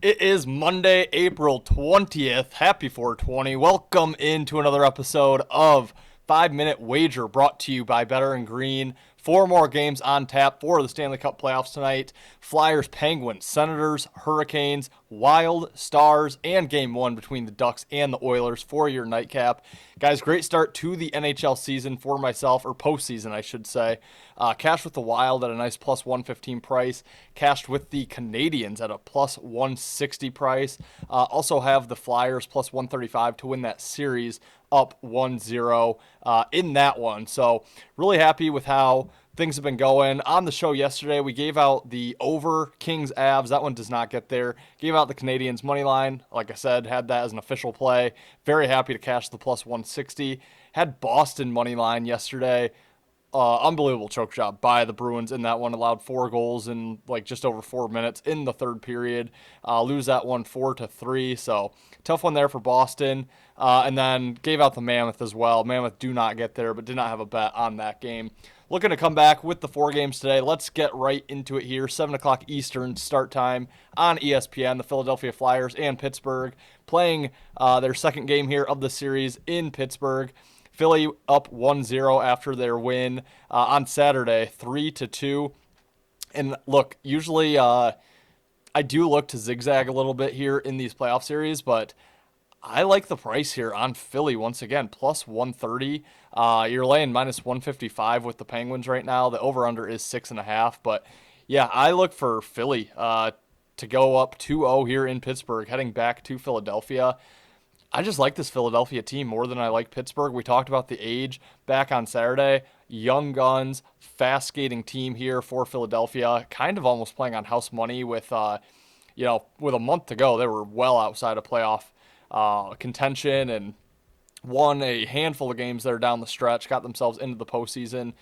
It is Monday, April 20th. Happy 420. Welcome into another episode of 5 Minute Wager brought to you by Better and Green. Four more games on tap for the Stanley Cup playoffs tonight. Flyers, Penguins, Senators, Hurricanes, Wild, Stars, and Game 1 between the Ducks and the Oilers for your nightcap. Guys, great start to the NHL season for myself, or postseason, I should say. Cashed with the Wild at a nice plus 115 price. Cashed with the Canadians at a plus 160 price. Also have the Flyers plus 135 to win that series up 1-0 in that one. So really happy with how things have been going. On the show yesterday, we gave out the over Kings Avs. That one does not get there. Gave out the Canadians money line. Like I said, had that as an official play. Very happy to cash the plus 160. Had Boston money line yesterday. Unbelievable choke job by the Bruins in that one. Allowed 4 goals in like just over 4 minutes in the third period. Lose that one 4-3. So tough one there for Boston. And then gave out the Mammoth as well. Mammoth do not get there, but did not have a bet on that game. Looking to come back with the 4 games today. Let's get right into it here. 7 o'clock Eastern start time on ESPN. The Philadelphia Flyers and Pittsburgh playing their second game here of the series in Pittsburgh. Philly up 1-0 after their win on Saturday, 3-2. And look, usually I do look to zigzag a little bit here in these playoff series, but I like the price here on Philly once again, plus 130. You're laying minus 155 with the Penguins right now. The over-under is 6.5. But yeah, I look for Philly to go up 2-0 here in Pittsburgh, heading back to Philadelphia. I just like this Philadelphia team more than I like Pittsburgh. We talked about the age back on Saturday. Young guns, fast skating team here for Philadelphia. Kind of almost playing on house money with, with a month to go. They were well outside of playoff contention and won a handful of games there down the stretch. Got themselves into the postseason.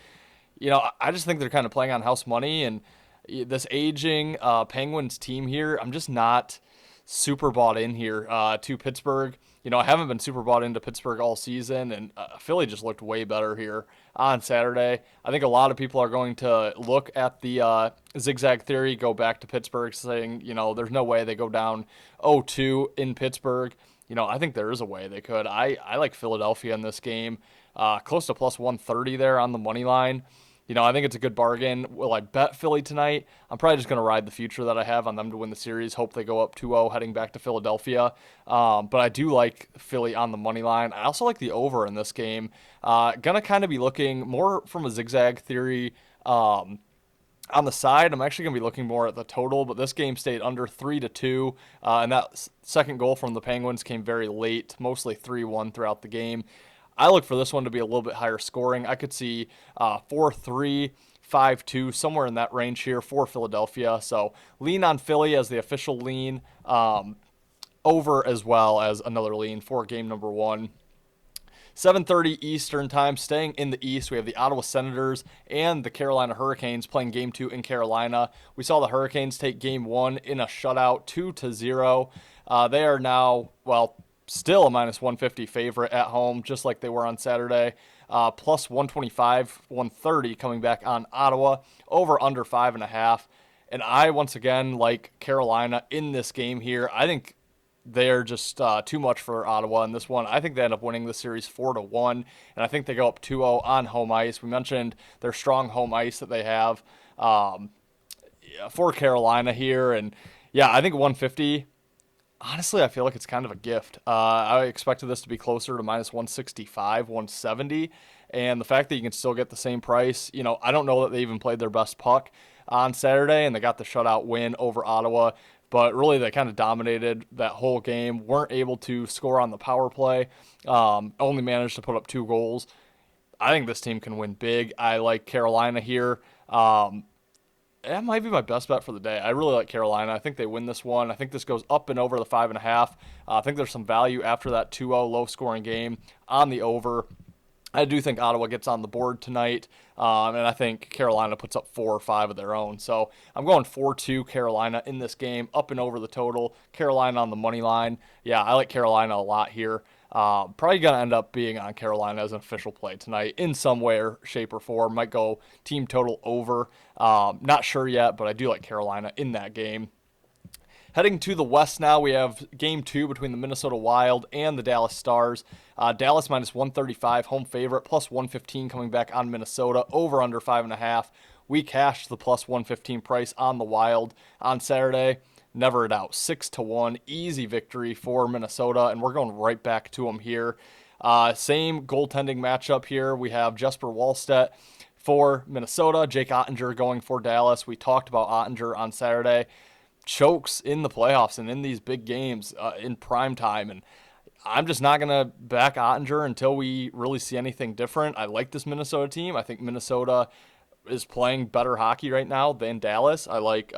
I just think they're kind of playing on house money and this aging Penguins team here. I'm just not super bought in here to Pittsburgh. I haven't been super bought into Pittsburgh all season, and Philly just looked way better here on Saturday. I think a lot of people are going to look at the zigzag theory, go back to Pittsburgh, saying, there's no way they go down 0-2 in Pittsburgh. I think there is a way they could. I like Philadelphia in this game, close to plus 130 there on the money line. I think it's a good bargain. Will I bet Philly tonight? I'm probably just going to ride the future that I have on them to win the series. Hope they go up 2-0 heading back to Philadelphia. But I do like Philly on the money line. I also like the over in this game. Going to kind of be looking more from a zigzag theory on the side. I'm actually going to be looking more at the total, but this game stayed under 3-2. And that second goal from the Penguins came very late, mostly 3-1 throughout the game. I look for this one to be a little bit higher scoring. I could see 4-3, 5-2, somewhere in that range here for Philadelphia. So lean on Philly as the official lean, over as well as another lean for game number one. 7:30 Eastern time, staying in the East, we have the Ottawa Senators and the Carolina Hurricanes playing Game 2 in Carolina. We saw the Hurricanes take Game 1 in a shutout, 2-0. They are now, still a minus 150 favorite at home, just like they were on Saturday. Plus 125, 130 coming back on Ottawa, over under 5.5. And I, once again, like Carolina in this game here. I think they're just too much for Ottawa in this one. I think they end up winning the series 4-1, and I think they go up 2-0 on home ice. We mentioned their strong home ice that they have for Carolina here, and yeah, I think 150. Honestly, I feel like it's kind of a gift. I expected this to be closer to minus 165, 170, and the fact that you can still get the same price, I don't know that they even played their best puck on Saturday, and they got the shutout win over Ottawa. But really, they kind of dominated that whole game. Weren't able to score on the power play. Only managed to put up 2 goals. I think this team can win big. I like Carolina here. That might be my best bet for the day. I really like Carolina. I think they win this one. I think this goes up and over the 5.5. I think there's some value after that 2-0 low-scoring game on the over. I do think Ottawa gets on the board tonight, and I think Carolina puts up 4 or 5 of their own. So I'm going 4-2 Carolina in this game, up and over the total. Carolina on the money line. Yeah, I like Carolina a lot here. Probably going to end up being on Carolina as an official play tonight in some way or shape or form. Might go team total over. Not sure yet, but I do like Carolina in that game. Heading to the West now, we have Game 2 between the Minnesota Wild and the Dallas Stars. Dallas minus 135, home favorite, plus 115 coming back on Minnesota, over under 5.5. We cashed the plus 115 price on the Wild on Saturday. Never it out. 6-1, easy victory for Minnesota, and we're going right back to them here. Same goaltending matchup here. We have Jesper Wallstedt for Minnesota, Jake Ottinger going for Dallas. We talked about Ottinger on Saturday. Chokes in the playoffs and in these big games in prime time, and I'm just not going to back Ottinger until we really see anything different. I like this Minnesota team. I think Minnesota is playing better hockey right now than Dallas. I like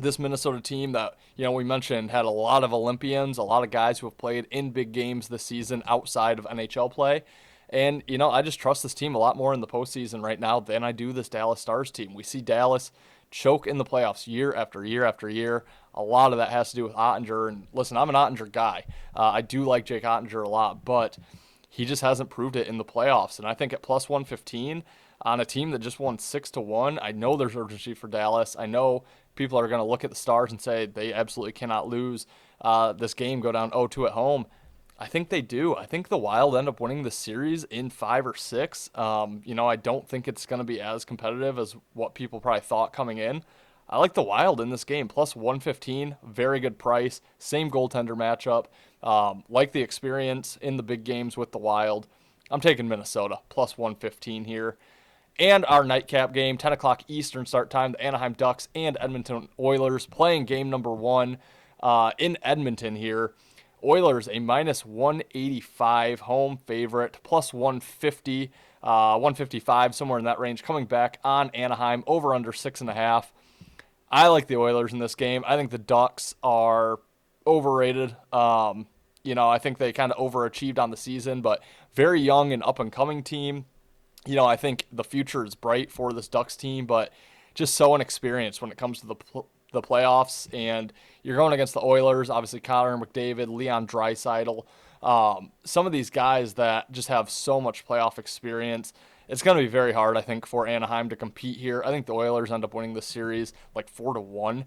this Minnesota team that, we mentioned had a lot of Olympians, a lot of guys who have played in big games this season outside of NHL play. And, I just trust this team a lot more in the postseason right now than I do this Dallas Stars team. We see Dallas choke in the playoffs year after year after year. A lot of that has to do with Ottinger. And listen, I'm an Ottinger guy. I do like Jake Ottinger a lot, but he just hasn't proved it in the playoffs. And I think at plus 115 on a team that just won 6-1, I know there's urgency for Dallas. I know people are going to look at the Stars and say they absolutely cannot lose this game, go down 0-2 at home. I think they do. I think the Wild end up winning the series in 5 or 6. I don't think it's going to be as competitive as what people probably thought coming in. I like the Wild in this game. Plus 115, very good price. Same goaltender matchup. Like the experience in the big games with the Wild. I'm taking Minnesota, plus 115 here. And our nightcap game, 10 o'clock Eastern start time, the Anaheim Ducks and Edmonton Oilers playing game number 1 in Edmonton here. Oilers, a minus 185 home favorite, plus 150, 155, somewhere in that range, coming back on Anaheim, over under 6.5. I like the Oilers in this game. I think the Ducks are overrated. I think they kind of overachieved on the season, but very young and up-and-coming team. I think the future is bright for this Ducks team, but just so inexperienced when it comes to the playoffs, and you're going against the Oilers, obviously Connor McDavid, Leon Draisaitl, some of these guys that just have so much playoff experience. It's going to be very hard, I think, for Anaheim to compete here. I think the Oilers end up winning this series like 4-1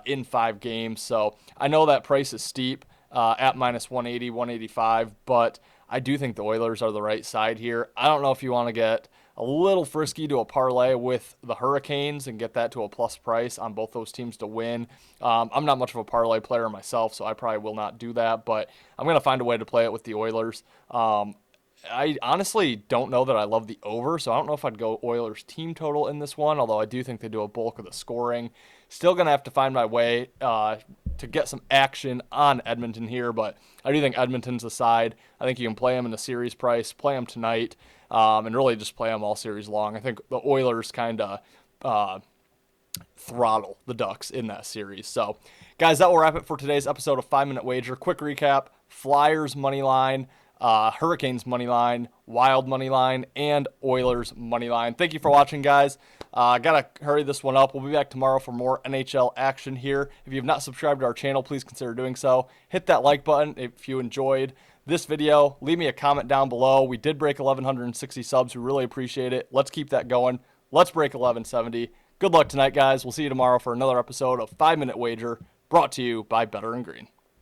in 5 games. So I know that price is steep at minus 180, 185, but I do think the Oilers are the right side here. I don't know if you want to get a little frisky to a parlay with the Hurricanes and get that to a plus price on both those teams to win. I'm not much of a parlay player myself, so I probably will not do that, but I'm going to find a way to play it with the Oilers. I honestly don't know that I love the over, so I don't know if I'd go Oilers team total in this one, although I do think they do a bulk of the scoring. Still going to have to find my way to get some action on Edmonton here, but I do think Edmonton's the side. I think you can play them in the series price, play them tonight, and really just play them all series long. I think the Oilers kind of throttle the Ducks in that series. So, guys, that will wrap it for today's episode of 5 Minute Wager. Quick recap: Flyers money line, Hurricanes money line, Wild money line, and Oilers money line. Thank you for watching, guys. Gotta hurry this one up. We'll be back tomorrow for more NHL action here. If you have not subscribed to our channel, please consider doing so. Hit that like button if you enjoyed this video. Leave me a comment down below. We did break 1,160 subs. We really appreciate it. Let's keep that going. Let's break 1,170. Good luck tonight, guys. We'll see you tomorrow for another episode of 5 Minute Wager, brought to you by Better and Green.